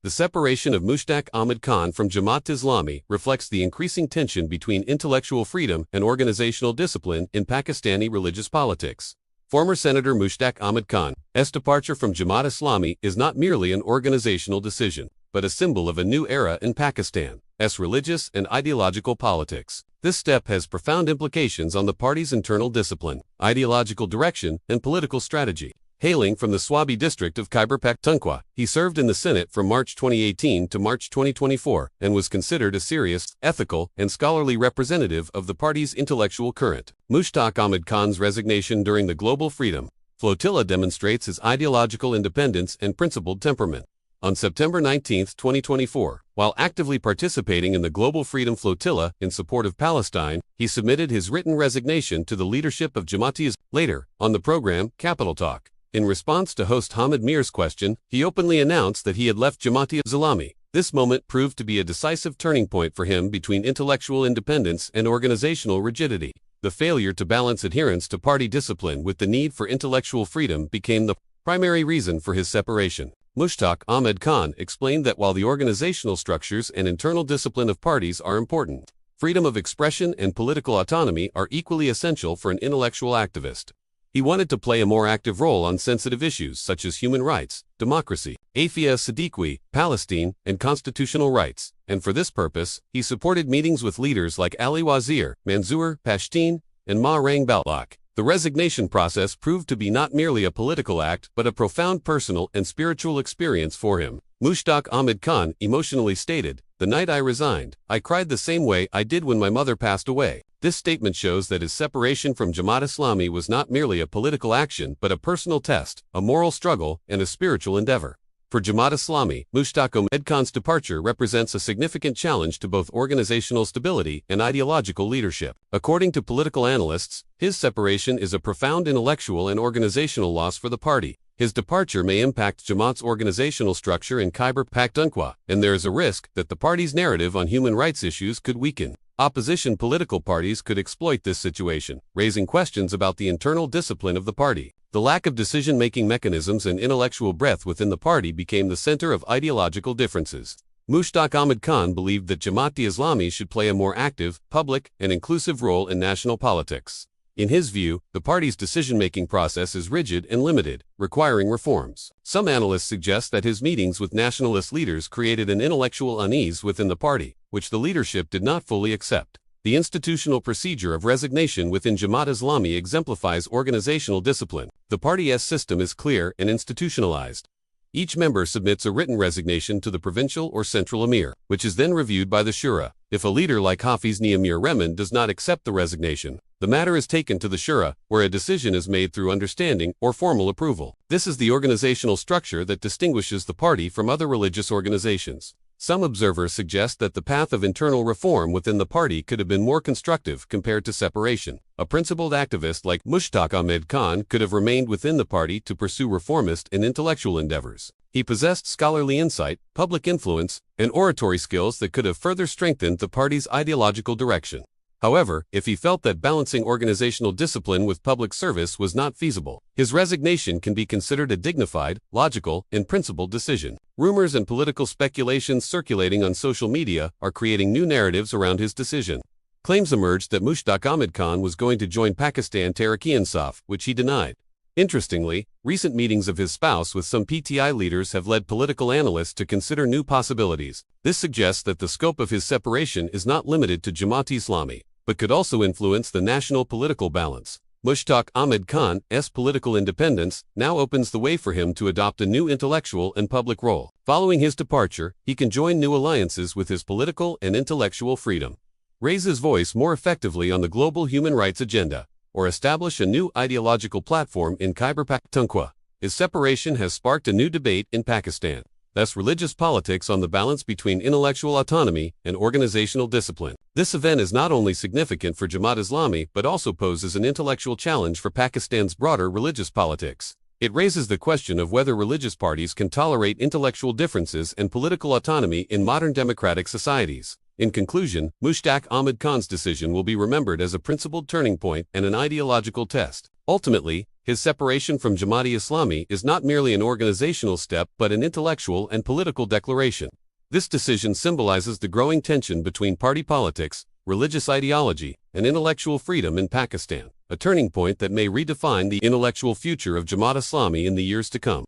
The separation of Mushtaq Ahmed Khan from Jamaat-e-Islami reflects the increasing tension between intellectual freedom and organizational discipline in Pakistani religious politics. Former Senator Mushtaq Ahmed Khan's departure from Jamaat-e-Islami is not merely an organizational decision, but a symbol of a new era in Pakistan's religious and ideological politics. This step has profound implications on the party's internal discipline, ideological direction, and political strategy. Hailing from the Swabi district of Khyber Pakhtunkhwa, he served in the Senate from March 2018 to March 2024 and was considered a serious, ethical, and scholarly representative of the party's intellectual current. Mushtaq Ahmed Khan's resignation during the Global Freedom Flotilla demonstrates his ideological independence and principled temperament. On September 19, 2024, while actively participating in the Global Freedom Flotilla in support of Palestine, he submitted his written resignation to the leadership of Jamaat-e-Islami. Later, on the program, Capital Talk, in response to host Hamid Mir's question, he openly announced that he had left Jamaat-e-Islami. This moment proved to be a decisive turning point for him between intellectual independence and organizational rigidity. The failure to balance adherence to party discipline with the need for intellectual freedom became the primary reason for his separation. Mushtaq Ahmed Khan explained that while the organizational structures and internal discipline of parties are important, freedom of expression and political autonomy are equally essential for an intellectual activist. He wanted to play a more active role on sensitive issues such as human rights, democracy, Afia Siddiqui, Palestine, and constitutional rights, and for this purpose, he supported meetings with leaders like Ali Wazir, Manzoor Pashtun, and Ma Rang Balak. The resignation process proved to be not merely a political act but a profound personal and spiritual experience for him. Mushtaq Ahmed Khan emotionally stated, "The night I resigned, I cried the same way I did when my mother passed away." This statement shows that his separation from Jamaat-e-Islami was not merely a political action but a personal test, a moral struggle, and a spiritual endeavor. For Jamaat-e-Islami, Mushtaq Ahmed Khan's departure represents a significant challenge to both organizational stability and ideological leadership. According to political analysts, his separation is a profound intellectual and organizational loss for the party. His departure may impact Jamaat's organizational structure in Khyber Pakhtunkhwa, and there is a risk that the party's narrative on human rights issues could weaken. Opposition political parties could exploit this situation, raising questions about the internal discipline of the party. The lack of decision-making mechanisms and intellectual breadth within the party became the center of ideological differences. Mushtaq Ahmed Khan believed that Jamaat-e-Islami should play a more active, public, and inclusive role in national politics. In his view, the party's decision-making process is rigid and limited, requiring reforms. Some analysts suggest that his meetings with nationalist leaders created an intellectual unease within the party, which the leadership did not fully accept. The institutional procedure of resignation within Jamaat-e-Islami exemplifies organizational discipline. The party's system is clear and institutionalized. Each member submits a written resignation to the provincial or central emir, which is then reviewed by the Shura. If a leader like Hafiz Niamir Rehman does not accept the resignation, the matter is taken to the Shura, where a decision is made through understanding or formal approval. This is the organizational structure that distinguishes the party from other religious organizations. Some observers suggest that the path of internal reform within the party could have been more constructive compared to separation. A principled activist like Mushtaq Ahmed Khan could have remained within the party to pursue reformist and intellectual endeavors. He possessed scholarly insight, public influence, and oratory skills that could have further strengthened the party's ideological direction. However, if he felt that balancing organizational discipline with public service was not feasible, his resignation can be considered a dignified, logical, and principled decision. Rumors and political speculations circulating on social media are creating new narratives around his decision. Claims emerged that Mushtaq Ahmed Khan was going to join Pakistan Tehreek-e-Insaf, which he denied. Interestingly, recent meetings of his spouse with some PTI leaders have led political analysts to consider new possibilities. This suggests that the scope of his separation is not limited to Jamaat-e-Islami, but could also influence the national political balance. Mushtaq Ahmed Khan's political independence now opens the way for him to adopt a new intellectual and public role. Following his departure, he can join new alliances with his political and intellectual freedom, raise his voice more effectively on the global human rights agenda, or establish a new ideological platform in Khyber Pakhtunkhwa. His separation has sparked a new debate in Pakistan. Thus, religious politics on the balance between intellectual autonomy and organizational discipline. This event is not only significant for Jamaat-e-Islami but also poses an intellectual challenge for Pakistan's broader religious politics. It raises the question of whether religious parties can tolerate intellectual differences and political autonomy in modern democratic societies. In conclusion, Mushtaq Ahmed Khan's decision will be remembered as a principled turning point and an ideological test. Ultimately, his separation from Jamaat-e-Islami is not merely an organizational step but an intellectual and political declaration. This decision symbolizes the growing tension between party politics, religious ideology, and intellectual freedom in Pakistan, a turning point that may redefine the intellectual future of Jamaat-e-Islami in the years to come.